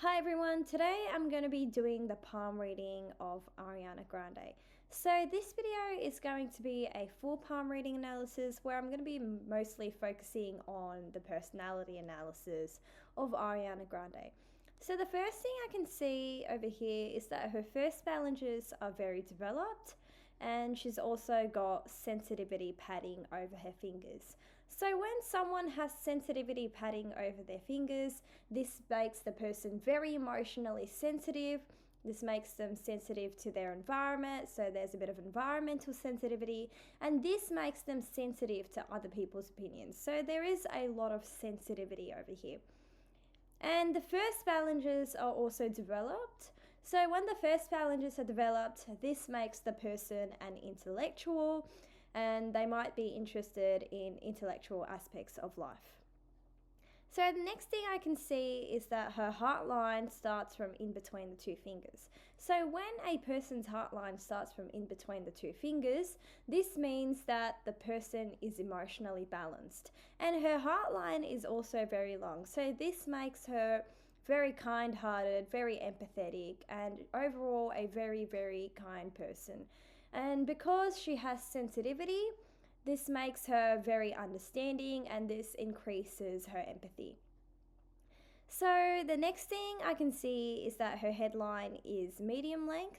Hi everyone, today I'm going to be doing the palm reading of Ariana Grande. So, this video is going to be a full palm reading analysis where I'm going to be mostly focusing on the personality analysis of Ariana Grande. So, the first thing I can see over here is that her first phalanges are very developed, and she's also got sensitivity padding over her fingers. So, when someone has sensitivity padding over their fingers, this makes the person very emotionally sensitive. This makes them sensitive to their environment, so there's a bit of environmental sensitivity, and this makes them sensitive to other people's opinions. So, there is a lot of sensitivity over here. And the first phalanges are also developed. So, when the first phalanges are developed, this makes the person an intellectual and they might be interested in intellectual aspects of life. So the next thing I can see is that her heart line starts from in between the two fingers. So when a person's heart line starts from in between the two fingers, this means that the person is emotionally balanced. And her heart line is also very long. So this makes her very kind-hearted, very empathetic, and overall a very, very kind person. And because she has sensitivity, this makes her very understanding and this increases her empathy. So the next thing I can see is that her headline is medium length.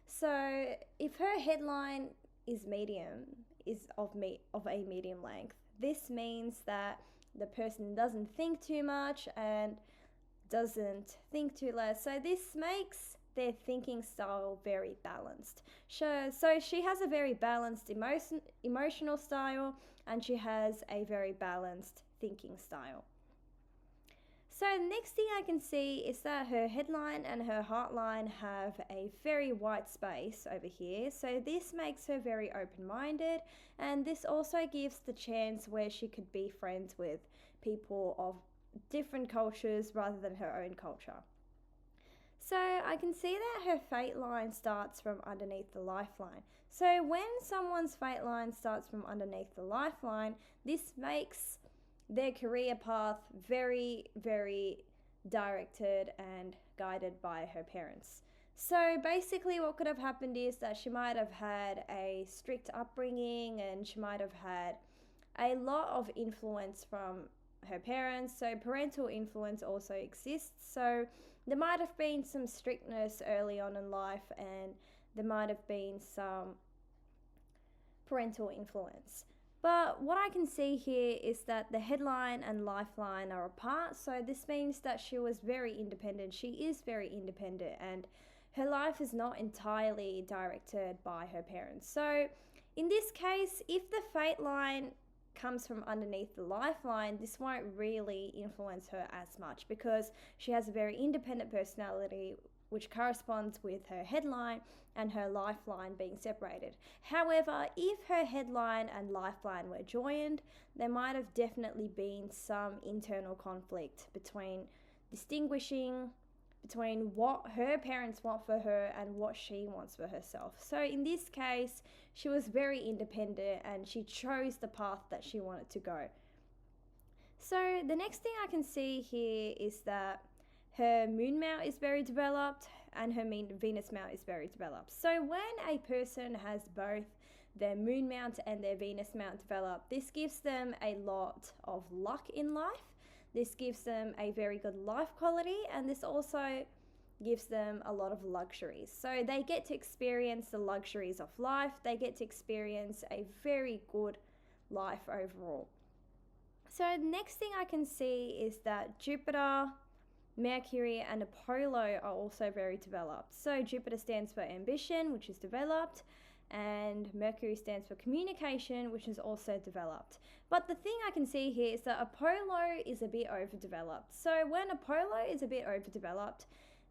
So if her headline is of a medium length, this means that the person doesn't think too much and doesn't think too less. So this makes their thinking style very balanced. So she has a very balanced emotional style and she has a very balanced thinking style. So the next thing I can see is that her headline and her heart line have a very white space over here. So this makes her very open-minded, and this also gives the chance where she could be friends with people of different cultures rather than her own culture. So I can see that her fate line starts from underneath the lifeline. So when someone's fate line starts from underneath the lifeline, this makes their career path very, very directed and guided by her parents. So basically what could have happened is that she might have had a strict upbringing and she might have had a lot of influence from her parents. So parental influence also exists. So there might have been some strictness early on in life and there might have been some parental influence. But what I can see here is that the headline and lifeline are apart. So this means that she was very independent. She is very independent and her life is not entirely directed by her parents. So in this case, if the fate line comes from underneath the lifeline, this won't really influence her as much because she has a very independent personality which corresponds with her headline and her lifeline being separated. However, if her headline and lifeline were joined, there might have definitely been some internal conflict between distinguishing between what her parents want for her and what she wants for herself. So in this case, she was very independent and she chose the path that she wanted to go. So the next thing I can see here is that her moon mount is very developed and her Venus mount is very developed. So when a person has both their moon mount and their Venus mount developed, this gives them a lot of luck in life. This gives them a very good life quality, and this also gives them a lot of luxuries. So they get to experience the luxuries of life. They get to experience a very good life overall. So the next thing I can see is that Jupiter, Mercury and Apollo are also very developed. So Jupiter stands for ambition, which is developed, and Mercury stands for communication, which is also developed. But the thing I can see here is that Apollo is a bit overdeveloped. So when Apollo is a bit overdeveloped,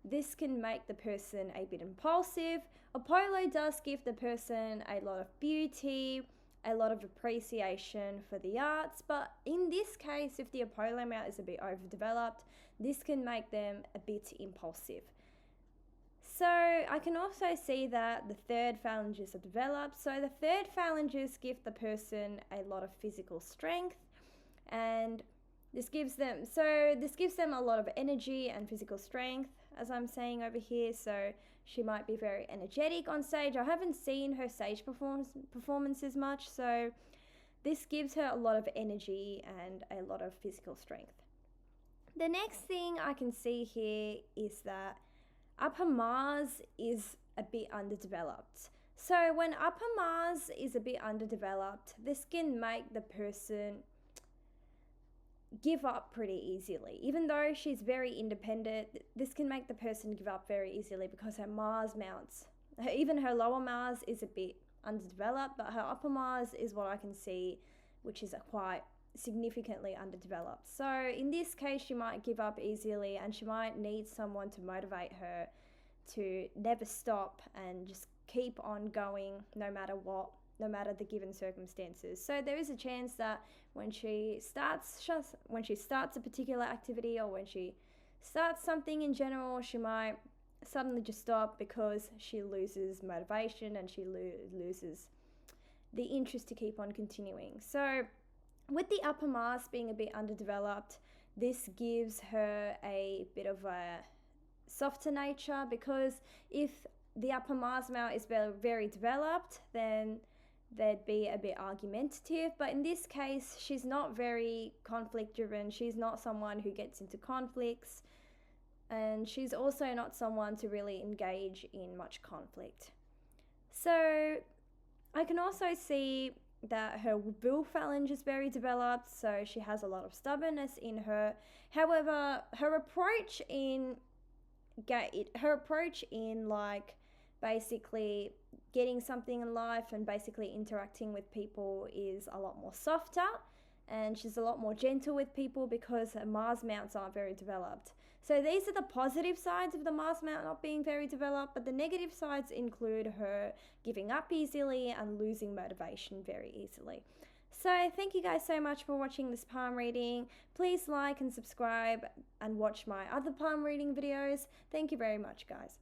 this can make the person a bit impulsive. Apollo does give the person a lot of beauty, a lot of appreciation for the arts, but in this case, if the Apollo mount is a bit overdeveloped, this can make them a bit impulsive. So I can also see that the third phalanges are developed. So the third phalanges give the person a lot of physical strength, and This gives them a lot of energy and physical strength, as I'm saying over here. So she might be very energetic on stage. I haven't seen her stage performances much, so this gives her a lot of energy and a lot of physical strength. The next thing I can see here is that upper Mars is a bit underdeveloped. So when upper Mars is a bit underdeveloped, this can make the person give up pretty easily. Even though she's very independent, this can make the person give up very easily because her Mars mounts, even her lower Mars is a bit underdeveloped, but her upper Mars is what I can see, which is quite significantly underdeveloped. So in this case, she might give up easily, and she might need someone to motivate her to never stop and just keep on going no matter what, no matter the given circumstances. So there is a chance that when she starts a particular activity, or when she starts something in general, she might suddenly just stop because she loses motivation and she loses the interest to keep on continuing. So with the upper Mars being a bit underdeveloped, this gives her a bit of a softer nature, because if the upper Mars mount is very developed, then they'd be a bit argumentative. But in this case, she's not very conflict driven. She's not someone who gets into conflicts, and she's also not someone to really engage in much conflict. So I can also see that her will phalange is very developed, so she has a lot of stubbornness in her. However, her approach in like basically getting something in life and basically interacting with people is a lot more softer, and she's a lot more gentle with people because her Mars mounts aren't very developed. So these are the positive sides of the Mars mount not being very developed, but the negative sides include her giving up easily and losing motivation very easily. So thank you guys so much for watching this palm reading. Please like and subscribe and watch my other palm reading videos. Thank you very much, guys.